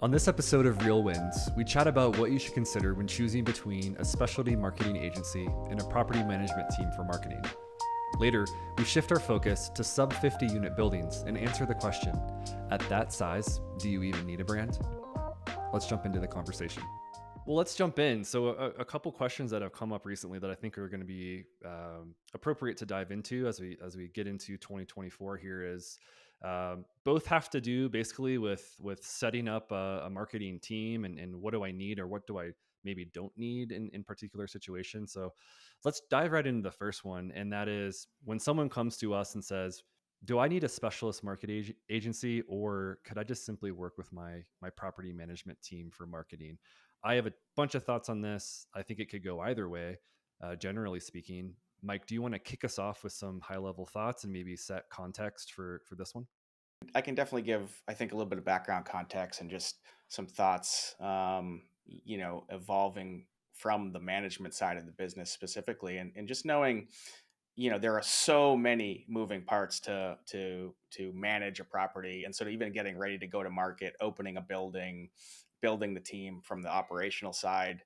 On this episode of Real Wins, we chat about what you should consider when choosing between a specialty marketing agency and a property management team for marketing. Later, we shift our focus to sub-50-unit buildings and answer the question, at that size, do you even need a brand? Let's jump into the conversation. Well, let's jump in. So a couple questions that have come up recently that I think are going to be appropriate to dive into as we get into 2024 here is both have to do basically with setting up a marketing team and what do I need or what do I maybe don't need in particular situations. So let's dive right into the first one. And that is when someone comes to us and says, do I need a specialist agency or could I just simply work with my property management team for marketing? I have a bunch of thoughts on this. I think it could go either way, generally speaking. Mike, do you want to kick us off with some high level thoughts and maybe set context for this one? I can definitely give, I think, a little bit of background context and just some thoughts, evolving from the management side of the business specifically, and just knowing, there are so many moving parts to manage a property, and sort of even getting ready to go to market, opening a building, building the team from the operational side.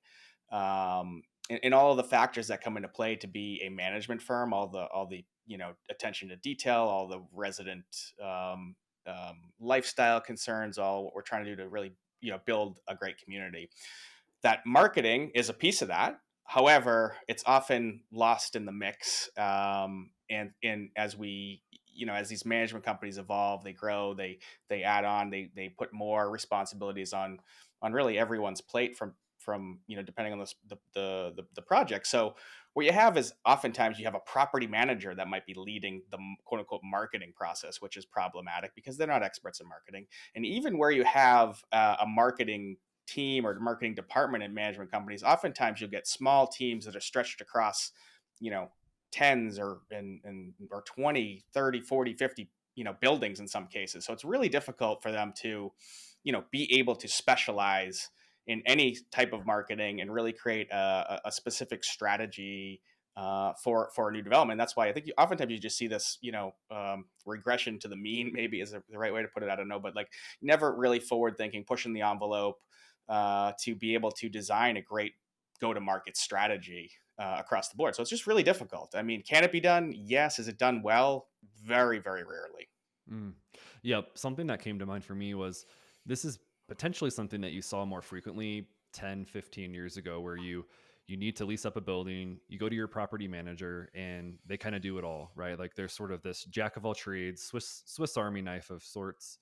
And all of the factors that come into play to be a management firm, all the attention to detail, all the resident lifestyle concerns, all what we're trying to do to really build a great community. That marketing is a piece of that. However, it's often lost in the mix. And as we as these management companies evolve, they grow, they add on, they put more responsibilities on really everyone's plate from depending on the project. So what you have is oftentimes you have a property manager that might be leading the quote unquote marketing process, which is problematic because they're not experts in marketing. And even where you have a marketing team or marketing department in management companies, oftentimes you'll get small teams that are stretched across, tens or 20, 30, 40, 50, buildings in some cases. So it's really difficult for them to, be able to specialize in any type of marketing and really create a specific strategy for a new development. That's why I think oftentimes you just see this, regression to the mean, maybe is the right way to put it. I don't know, but like never really forward thinking, pushing the envelope to be able to design a great go-to-market strategy across the board. So it's just really difficult. I mean, can it be done? Yes. Is it done well? Very, very rarely. Mm. Yep. Something that came to mind for me was this is potentially something that you saw more frequently 10, 15 years ago where you need to lease up a building, you go to your property manager and they kind of do it all, right? Like there's sort of this jack of all trades, Swiss Army knife of sorts.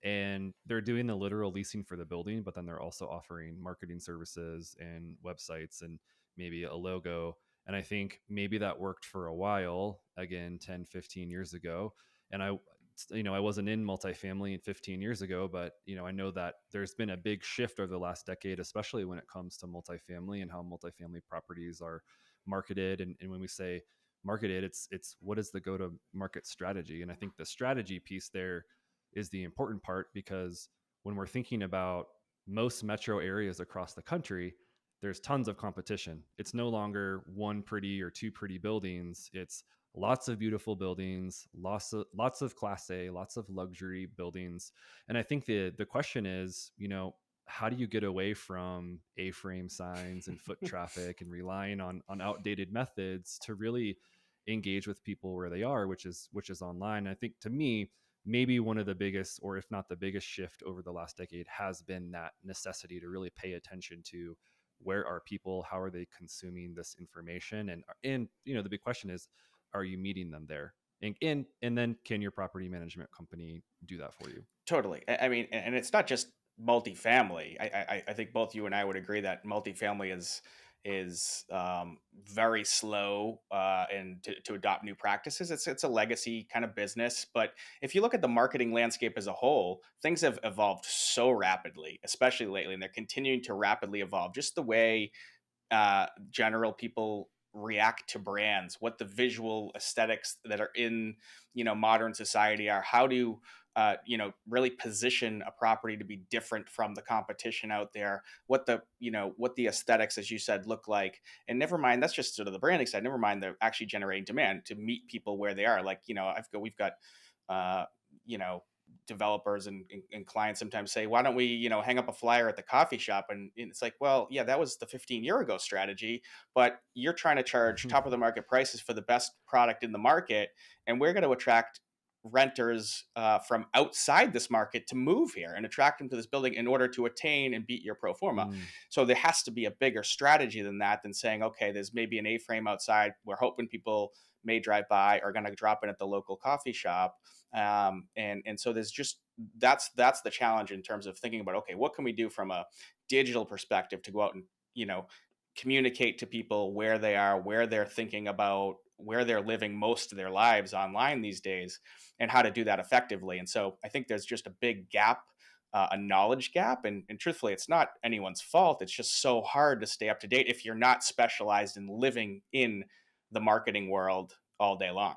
And they're doing the literal leasing for the building, but then they're also offering marketing services and websites and maybe a logo. And I think maybe that worked for a while, again, 10, 15 years ago. And I wasn't in multifamily 15 years ago, but I know that there's been a big shift over the last decade, especially when it comes to multifamily and how multifamily properties are marketed. And when we say marketed, it's what is the go to market strategy? And I think the strategy piece there is the important part because when we're thinking about most metro areas across the country, there's tons of competition. It's no longer one pretty or two pretty buildings. It's lots of beautiful buildings, lots of class A, lots of luxury buildings. And I think the question is, how do you get away from A-frame signs and foot traffic and relying on outdated methods to really engage with people where they are, which is online. I think to me, maybe one of the biggest, or if not the biggest shift over the last decade has been that necessity to really pay attention to where are people, how are they consuming this information, and the big question is, are you meeting them there? And then can your property management company do that for you? Totally. I mean, and it's not just multifamily. I think both you and I would agree that multifamily is very slow and to adopt new practices. It's a legacy kind of business. But if you look at the marketing landscape as a whole, things have evolved so rapidly, especially lately, and they're continuing to rapidly evolve. Just the way general people react to brands, what the visual aesthetics that are in modern society are, how to really position a property to be different from the competition out there, what the aesthetics, as you said, look like. And never mind, that's just sort of the branding side, never mind the actually generating demand to meet people where they are. Like we've got uh, you know developers and clients sometimes say, why don't we, hang up a flyer at the coffee shop? And it's like, well, yeah, that was the 15-year ago strategy, but you're trying to charge top of the market prices for the best product in the market, and we're going to attract renters from outside this market to move here and attract them to this building in order to attain and beat your pro forma. Mm, So there has to be a bigger strategy than that, than saying, okay, there's maybe an A-frame outside. We're hoping people may drive by, are going to drop in at the local coffee shop. And so there's just, that's the challenge in terms of thinking about, okay, what can we do from a digital perspective to go out and, you know, communicate to people where they are, where they're thinking about, where they're living most of their lives online these days, and how to do that effectively. And so I think there's just a big gap, a knowledge gap. And truthfully, it's not anyone's fault. It's just so hard to stay up to date if you're not specialized in living in the marketing world all day long.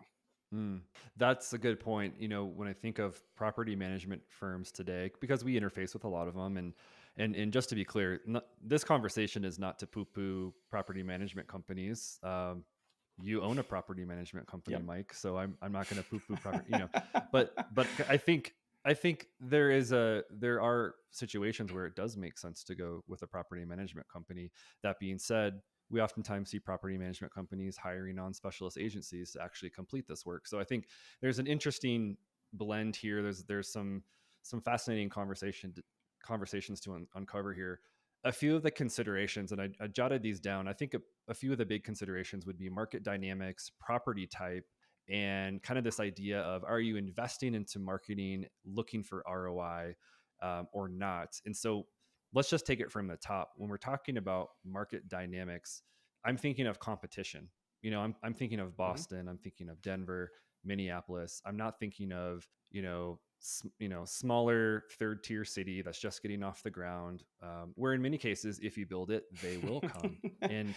mm. That's a good point. When I think of property management firms today, because we interface with a lot of them, and just to be clear, this conversation is not to poo-poo property management companies. You own a property management company, Yep. Mike, so I'm not going to poo-poo property. But I think there are situations where it does make sense to go with a property management company. That being said, we oftentimes see property management companies hiring on specialist agencies to actually complete this work. So I think there's an interesting blend here. There's some fascinating conversations to uncover here. A few of the considerations, and I jotted these down. I think a few of the big considerations would be market dynamics, property type, and kind of this idea of, are you investing into marketing looking for ROI, or not? And so let's just take it from the top. When we're talking about market dynamics, I'm thinking of competition. I'm thinking of Hmm. Boston, I'm thinking of Denver, Minneapolis. I'm not thinking of, smaller third tier city that's just getting off the ground, where in many cases, if you build it, they will come. and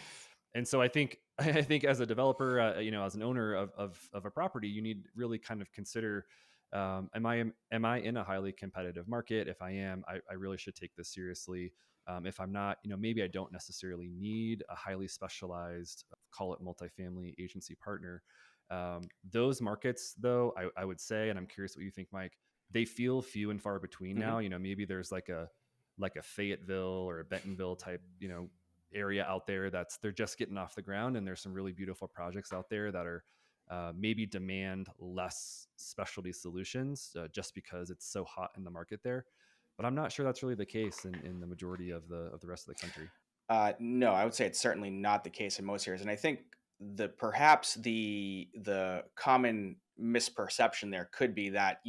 and so I think as a developer, as an owner of a property, you need really kind of consider, am I in a highly competitive market? If I am, I really should take this seriously. If I'm not, maybe I don't necessarily need a highly specialized, call it multifamily agency partner. Those markets, though, I would say, and I'm curious what you think, Mike, they feel few and far between Hmm. now. Maybe there's like a Fayetteville or a Bentonville type, area out there that's they're just getting off the ground, and there's some really beautiful projects out there that are, maybe demand less specialty solutions, just because it's so hot in the market there. But I'm not sure that's really the case in the majority of the rest of the country. No, I would say it's certainly not the case in most areas, and I think perhaps the common misperception there could be that,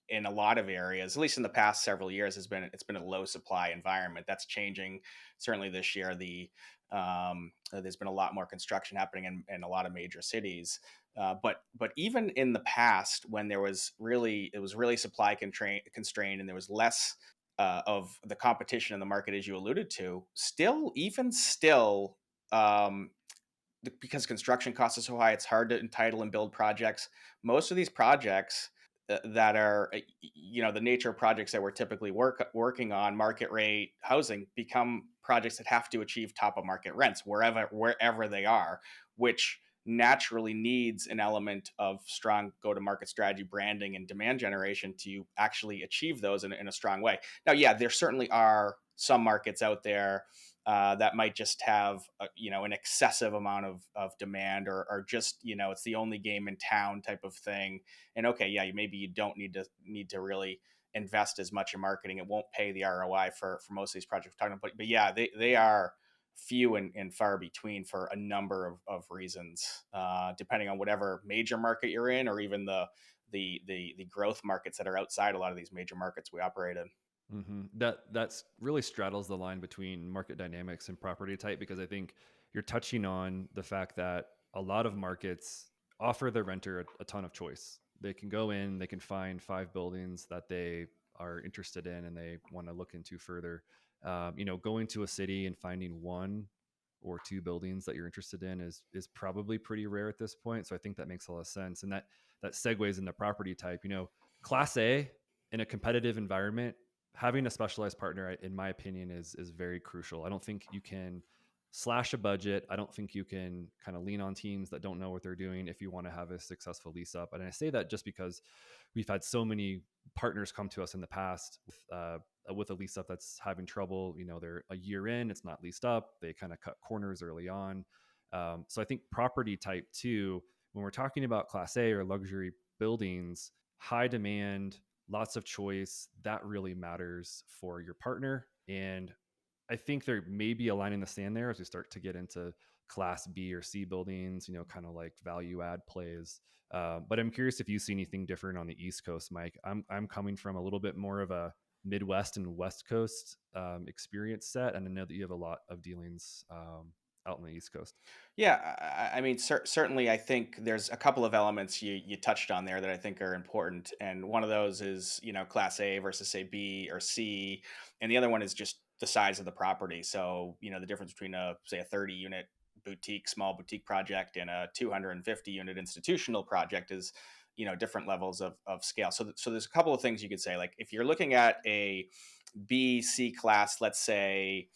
in a lot of areas, at least in the past several years, it's been a low supply environment. That's changing certainly this year. There's been a lot more construction happening in a lot of major cities. But even in the past, when it was really supply constrained, and there was less of the competition in the market, as you alluded to, even still, um, because construction costs are so high, it's hard to entitle and build projects. Most of these projects that are, the nature of projects that we're typically working on, market rate housing, become projects that have to achieve top of market rents wherever they are, which naturally needs an element of strong go to market strategy, branding, and demand generation to actually achieve those in a strong way. Now, yeah, there certainly are some markets out there that might just have an excessive amount of demand, or just, it's the only game in town type of thing. And okay, yeah, maybe you don't need to really invest as much in marketing. It won't pay the ROI for most of these projects we're talking about. But yeah, they are few and far between for a number of reasons, depending on whatever major market you're in, or even the growth markets that are outside a lot of these major markets we operate in. That's really straddles the line between market dynamics and property type, because I think you're touching on the fact that a lot of markets offer the renter a ton of choice. They can go in, they can find 5 buildings that they are interested in and they want to look into further. Going to a city and finding 1 or 2 buildings that you're interested in is probably pretty rare at this point. So I think that makes a lot of sense, and that segues into property type. Class A in a competitive environment, having a specialized partner, in my opinion, is very crucial. I don't think you can slash a budget. I don't think you can kind of lean on teams that don't know what they're doing if you want to have a successful lease up. And I say that just because we've had so many partners come to us in the past with a lease up that's having trouble. They're a year in, it's not leased up. They kind of cut corners early on. So I think property type too, when we're talking about class A or luxury buildings, high demand, lots of choice, that really matters for your partner. And I think there may be a line in the sand there as we start to get into class B or C buildings, kind of like value add plays. But I'm curious if you see anything different on the East Coast, Mike. I'm coming from a little bit more of a Midwest and West Coast experience set, and I know that you have a lot of dealings out on the East Coast. Yeah, I mean, certainly, I think there's a couple of elements you touched on there that I think are important, and one of those is Class A versus say B or C, and the other one is just the size of the property. So the difference between a 30-unit small boutique project and a 250-unit institutional project is different levels of scale. So there's a couple of things you could say. Like if you're looking at a B, C class, let's say,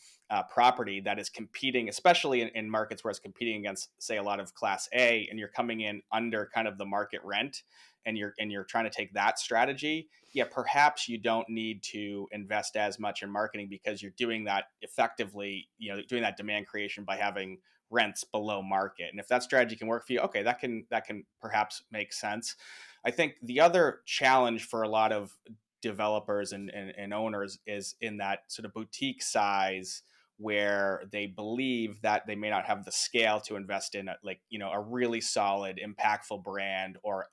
property that is competing, especially in markets where it's competing against, say, a lot of Class A, and you're coming in under kind of the market rent, and you're trying to take that strategy. Yeah, perhaps you don't need to invest as much in marketing because you're doing that effectively. Doing that demand creation by having rents below market. And if that strategy can work for you, okay, that can perhaps make sense. I think the other challenge for a lot of developers and owners is in that sort of boutique size where they believe that they may not have the scale to invest in a really solid impactful brand or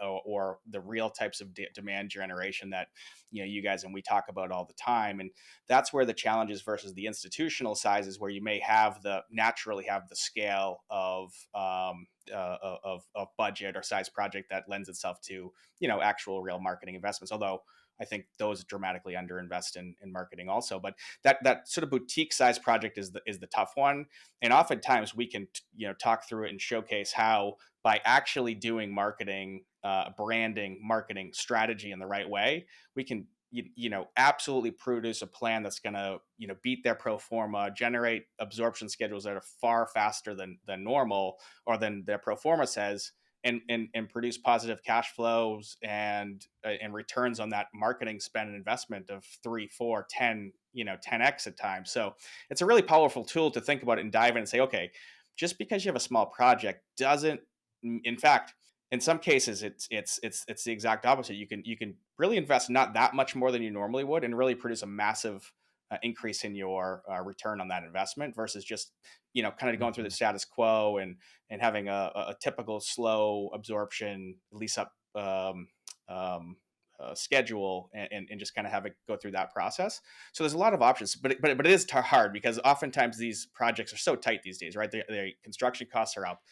the real types of demand generation that you guys and we talk about all the time. And that's where the challenge is versus the institutional sizes where you may naturally have the scale of budget or size project that lends itself to actual real marketing investments, although I think those dramatically underinvest in marketing also. But that sort of boutique size project is the tough one. And oftentimes we can talk through it and showcase how by actually doing marketing, branding, marketing strategy in the right way, we can absolutely produce a plan that's going to beat their pro forma, generate absorption schedules that are far faster than normal or than their pro forma says, and produce positive cash flows and returns on that marketing spend and investment of 3, 4, 10, 10x at times. So it's a really powerful tool to think about it and dive in and say, okay, just because you have a small project doesn't, in fact, in some cases it's the exact opposite. You can really invest not that much more than you normally would and really produce a massive increase in your return on that investment versus just kind of going through the Mhm. status quo and having a typical slow absorption lease up um, schedule and just kind of have it go through that process. So there's a lot of options, but it is hard because oftentimes these projects are so tight these days, right? The construction costs are up,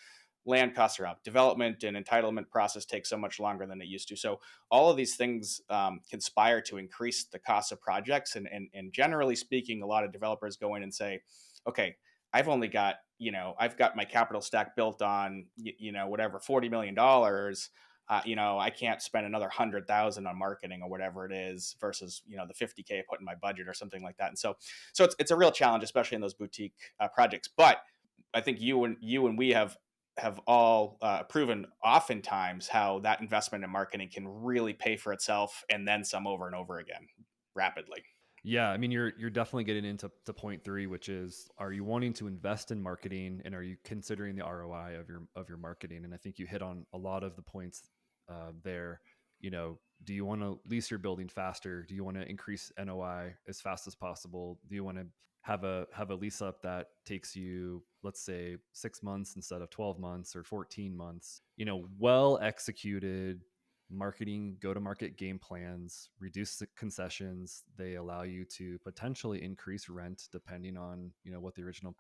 land costs are up, development and entitlement process takes so much longer than it used to. So all of these things conspire to increase the cost of projects. And generally speaking, a lot of developers go in and say, okay, I've got my capital stack built on, whatever, $40 million. I can't spend another 100,000 on marketing or whatever it is versus, the 50K I put in my budget or something like that. And so it's a real challenge, especially in those boutique projects. But I think you and we have all proven oftentimes how that investment in marketing can really pay for itself and then some over and over again rapidly. Yeah, I mean, you're definitely getting into point three, which is, are you wanting to invest in marketing, and are you considering the ROI of your marketing? And I think you hit on a lot of the points there. Do you want to lease your building faster? Do you want to increase NOI as fast as possible? Do you want to have a lease up that takes you, let's say, 6 months instead of 12 months or 14 months? Well executed marketing go to market game plans reduce the concessions. They allow you to potentially increase rent depending on what the original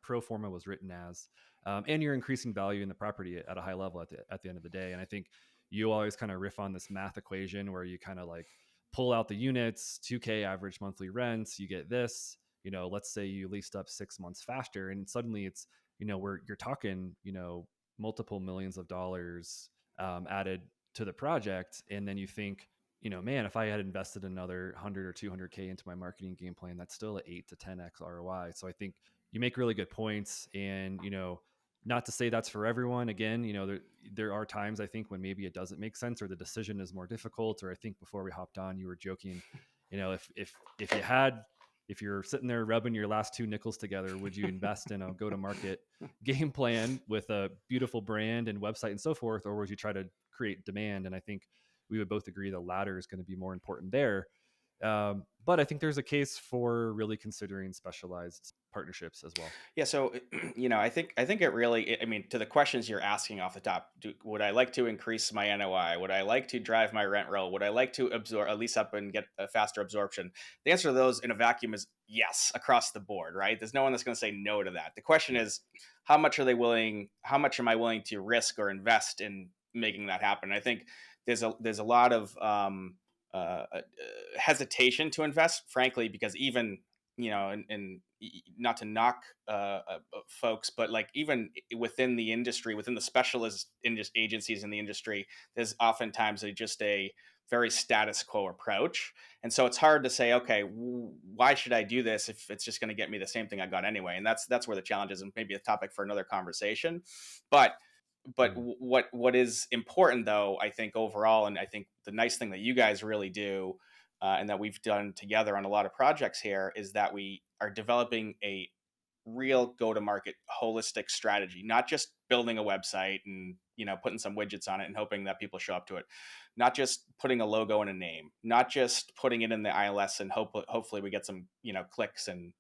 pro forma was written as, and you're increasing value in the property at a high level at the end of the day. And I think you always kind of riff on this math equation where you kind of like pull out the units, 2K average monthly rents, you get this. Let's say you leased up 6 months faster, and suddenly it's where you're talking multiple millions of dollars added to the project. And then you think, man, if I had invested another 100 or 200K into my marketing game plan, that's still an 8 to 10x ROI. So I think you make really good points, and not to say that's for everyone. Again, there are times I think when maybe it doesn't make sense or the decision is more difficult. Or I think before we hopped on, you were joking, if you had if you're sitting there rubbing your last two nickels together, would you invest in a go to market game plan with a beautiful brand and website and so forth, or would you try to create demand? And I think we would both agree the latter is going to be more important there. But I think there's a case for really considering specialized partnerships as well. Yeah, so I think it really. I mean, to the questions you're asking off the top, would I like to increase my NOI? Would I like to drive my rent roll? Would I like to absorb, lease up, and get a faster absorption? The answer to those in a vacuum is yes, across the board, right? There's no one that's going to say no to that. The question Yep. is, how much are they willing? How much am I willing to risk or invest in making that happen? I think there's a lot of hesitation to invest, frankly, because even and not to knock folks, but like even within the industry, within the specialist agencies in the industry, there's oftentimes just a very status quo approach, and so it's hard to say, okay, why should I do this if it's just going to get me the same thing I got anyway? And that's where the challenge is, and maybe a topic for another conversation. But Mm. what is important though, I think overall, and I think the nice thing that you guys really do, and that we've done together on a lot of projects here, is that we are developing a real go to market holistic strategy, not just building a website and putting some widgets on it and hoping that people show up to it, not just putting a logo and a name, not just putting it in the ILS and hopefully we get some clicks and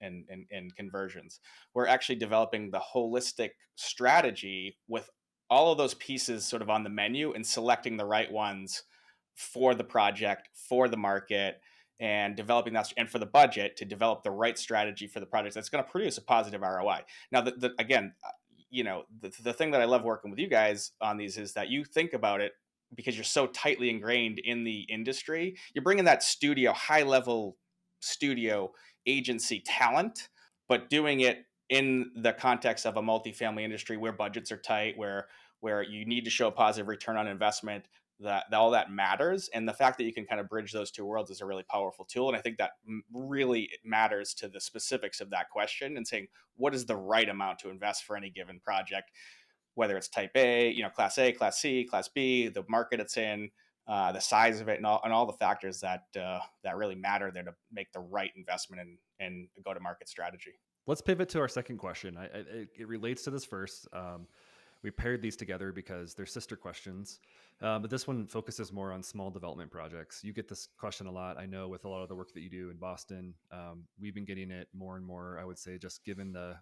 conversions. We're actually developing the holistic strategy with all of those pieces sort of on the menu and selecting the right ones for the project, for the market, and developing that, and for the budget to develop the right strategy for the project that's going to produce a positive ROI. Now, again, the thing that I love working with you guys on these is that you think about it because you're so tightly ingrained in the industry. You're bringing that high level studio agency talent, but doing it in the context of a multifamily industry where budgets are tight, where you need to show a positive return on investment, that all that matters. And the fact that you can kind of bridge those two worlds is a really powerful tool. And I think that really matters to the specifics of that question and saying, what is the right amount to invest for any given project, whether it's type A, class A, class C, class B, the market it's in, the size of it, and all the factors that really matter there to make the right investment in a go to market strategy. Let's pivot to our second question. It relates to this first. We paired these together because they're sister questions, but this one focuses more on small development projects. You get this question a lot. I know with a lot of the work that you do in Boston, we've been getting it more and more. I would say just given the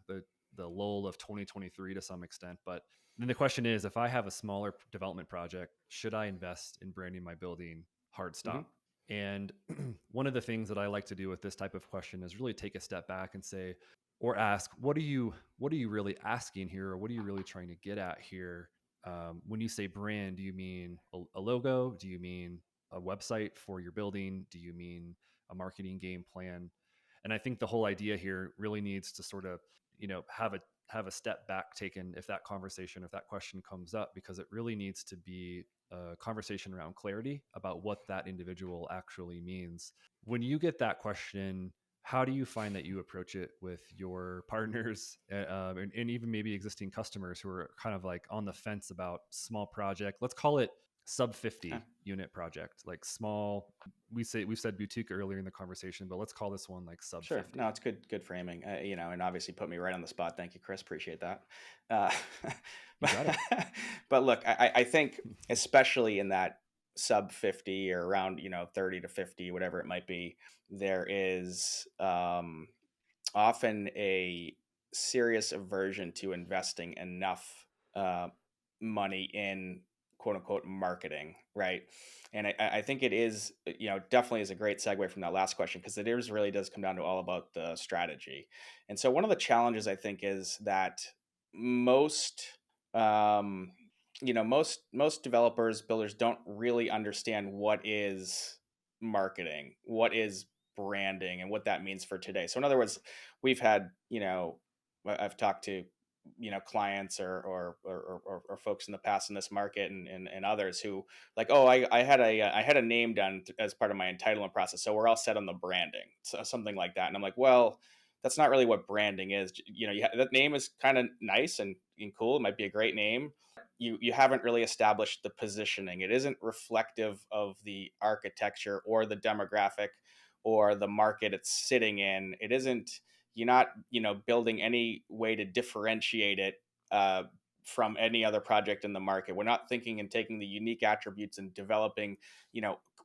lull of 2023 to some extent. But then the question is, if I have a smaller development project, should I invest in branding my building? Hard Mm-hmm. stop. And one of the things that I like to do with this type of question is really take a step back and say, or ask, what are you really asking here, or what are you really trying to get at here? When you say brand, do you mean a logo? Do you mean a website for your building? Do you mean a marketing game plan? And I think the whole idea here really needs to sort of have a step back taken if that question comes up, because it really needs to be a conversation around clarity about what that individual actually means. When you get that question, how do you find that you approach it with your partners, and even maybe existing customers who are kind of like on the fence about small project? Let's call it sub Okay. 50 unit project, like small. We've said boutique earlier in the conversation, but let's call this one like sub Sure. No, 50. it's good framing. And obviously put me right on the spot. Thank you, Chris. Appreciate that. Uh, You but, got it. but look, I think especially in that sub 50 or around 30 to 50, whatever it might be, there is often a serious aversion to investing enough uh, money in quote unquote marketing, right? And I think it is, definitely is a great segue from that last question, because it is really does come down to all about the strategy. And so one of the challenges I think is that most, um, most developers, builders don't really understand what is marketing, what is branding, and what that means for today. So in other words, we've had, I've talked to clients or folks in the past in this market, and others who like, oh, I had a name done as part of my entitlement process, so we're all set on the branding, so something like that. And I'm like, well, That's not really what branding is. That name is kind of nice and cool. It might be a great name. You haven't really established the positioning. It isn't reflective of the architecture or the demographic or the market it's sitting in. It isn't. You're not building any way to differentiate it uh, from any other project in the market. We're not thinking and taking the unique attributes and developing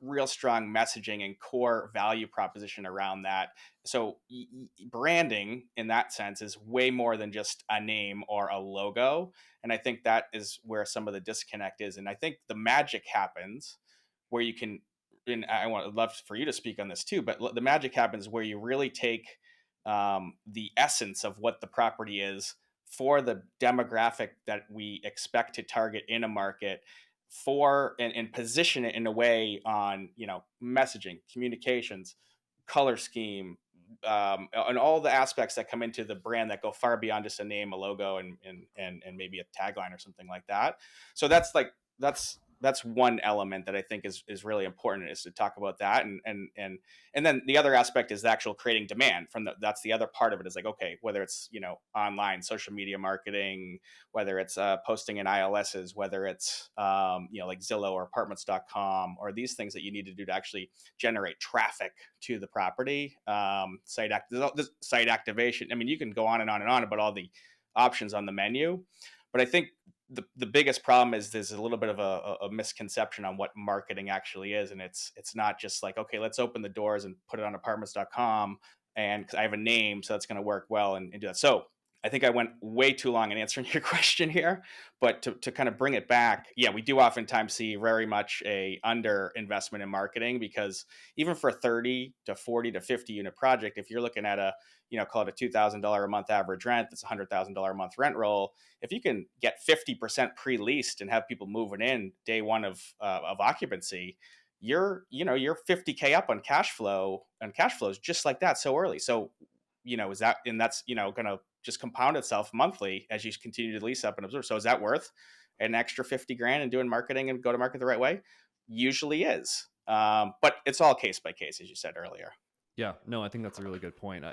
real strong messaging and core value proposition around that. So branding in that sense is way more than just a name or a logo. And I think that is where some of the disconnect is. And I think the magic happens where you can, and love for you to speak on this too, but the magic happens where you really take the essence of what the property is for the demographic that we expect to target in a market and position it in a way on messaging, communications, color scheme, and all the aspects that come into the brand that go far beyond just a name, a logo, and maybe a tagline or something like that. So that's one element that I think is really important, is to talk about that. And then the other aspect is the actual creating demand that's the other part of it, is like, okay, whether it's online social media marketing, whether it's posting in ILSs, whether it's like Zillow or apartments.com, or these things that you need to do to actually generate traffic to the property. Site activation. I mean, you can go on and on and on about all the options on the menu, but I think the biggest problem is there's a little bit of a misconception on what marketing actually is. And it's not just like, okay, let's open the doors and put it on apartments.com, and 'cause I have a name, so that's going to work well and do that. So I think I went way too long in answering your question here, but to kind of bring it back, yeah, we do oftentimes see very much a under investment in marketing, because even for 30 to 40 to 50 unit project, if you're looking at call it a $2,000 a month average rent, that's $100,000 a month rent roll. If you can get 50% pre-leased and have people moving in day one of occupancy, you're 50K up on cash flows just like that, so early. So is that, and that's going to just compound itself monthly as you continue to lease up and observe. So is that worth an extra 50 grand and doing marketing and go to market the right way? Usually is. But it's all case by case, as you said earlier. Yeah, no, I think that's a really good point.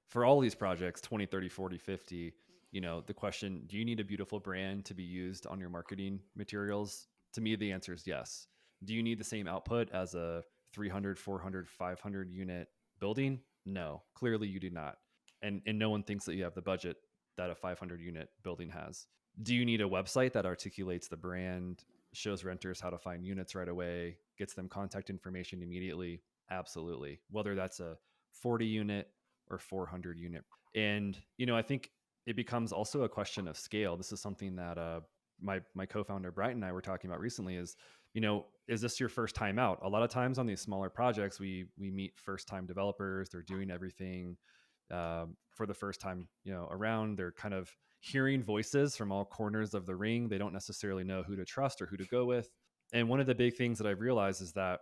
For all these projects, 20, 30, 40, 50, the question, do you need a beautiful brand to be used on your marketing materials? To me, the answer is yes. Do you need the same output as a 300, 400, 500 unit building? No, clearly you do not. And no one thinks that you have the budget that a 500 unit building has. Do you need a website that articulates the brand, shows renters how to find units right away, gets them contact information immediately? Absolutely. Whether that's a 40 unit or 400 unit. And, I think it becomes also a question of scale. This is something that my co-founder Brian and I were talking about recently is this your first time out? A lot of times on these smaller projects, we meet first time developers. They're doing everything for the first time, around. They're kind of hearing voices from all corners of the ring. They don't necessarily know who to trust or who to go with. And one of the big things that I've realized is that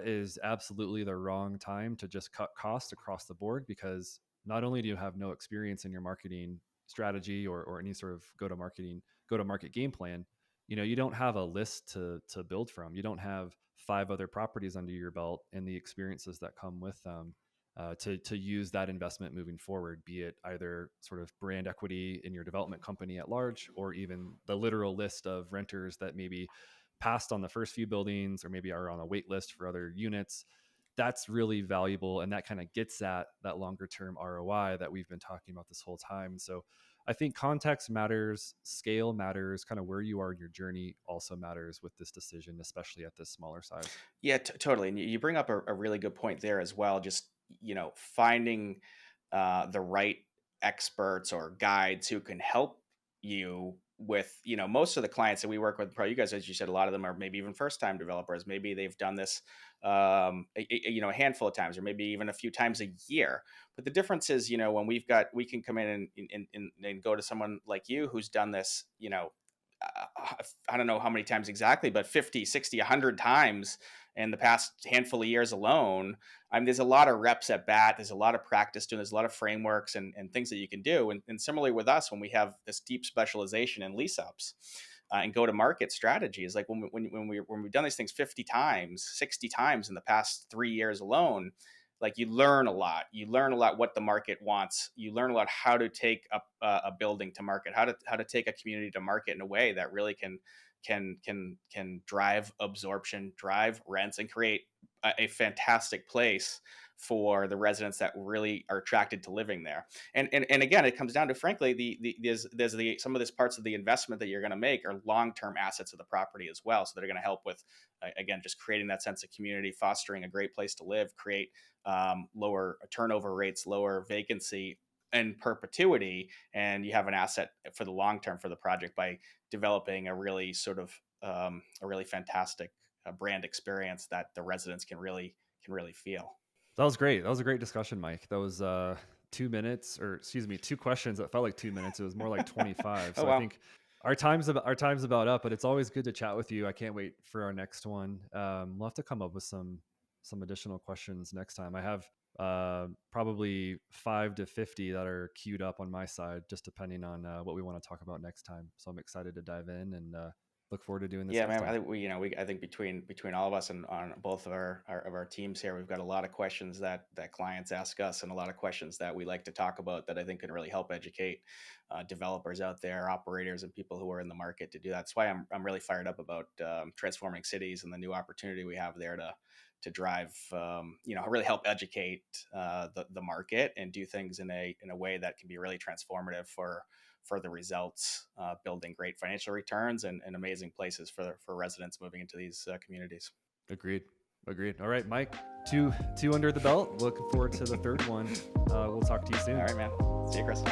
is absolutely the wrong time to just cut costs across the board, because not only do you have no experience in your marketing strategy or any sort of go to market game plan, you don't have a list to build from. You don't have 5 other properties under your belt and the experiences that come with them to use that investment moving forward, be it either sort of brand equity in your development company at large, or even the literal list of renters that maybe passed on the first few buildings or maybe are on a wait list for other units. That's really valuable, and that kind of gets at that longer term ROI that we've been talking about this whole time. So I think context matters, scale matters, kind of where you are in your journey also matters with this decision, especially at this smaller size. Yeah, totally. And you bring up a really good point there as well. Just finding the right experts or guides who can help you with most of the clients that we work with. Probably you guys, as you said, a lot of them are maybe even first time developers. Maybe they've done this a handful of times, or maybe even a few times a year. But the difference is, when we can come in and go to someone like you who's done this, I don't know how many times exactly, but 50, 60, 100 times in the past handful of years alone. I mean, there's a lot of reps at bat. There's a lot of practice doing. There's a lot of frameworks and things that you can do. And similarly with us, when we have this deep specialization in lease ups and go to market strategies, like when we've done these things 50 times, 60 times in the past 3 years alone, like you learn a lot. You learn a lot what the market wants. You learn a lot how to take a building to market, how to take a community to market in a way that really can drive absorption, drive rents, and create a fantastic place for the residents that really are attracted to living there. And again, it comes down to, frankly, there's the some of these parts of the investment that you're going to make are long-term assets of the property as well, so they're going to help with, again, just creating that sense of community, fostering a great place to live, create lower turnover rates, lower vacancy in perpetuity, and you have an asset for the long term for the project by developing a really sort of a really fantastic brand experience that the residents can really feel. That was great. That was a great discussion, Mike. That was 2 minutes, or excuse me, two questions that felt like 2 minutes. It was more like 25. Oh So I wow. think our time's about up, but it's always good to chat with you. I can't wait for our next one. We'll have to come up with some additional questions next time. I have probably 5 to 50 that are queued up on my side, just depending on what we want to talk about next time. So I'm excited to dive in and look forward to doing this Yeah, next man. I time. think I think between all of us and on both of our teams here, we've got a lot of questions that clients ask us, and a lot of questions that we like to talk about that I think can really help educate developers out there, operators, and people who are in the market to do that. That's why I'm really fired up about transforming cities and the new opportunity we have there to drive, really help educate the market and do things in a way that can be really transformative for the results, building great financial returns and amazing places for residents moving into these communities. Agreed. Agreed. All right, Mike. Two under the belt. Looking forward to the third one. We'll talk to you All soon. right, man. See you, Chris.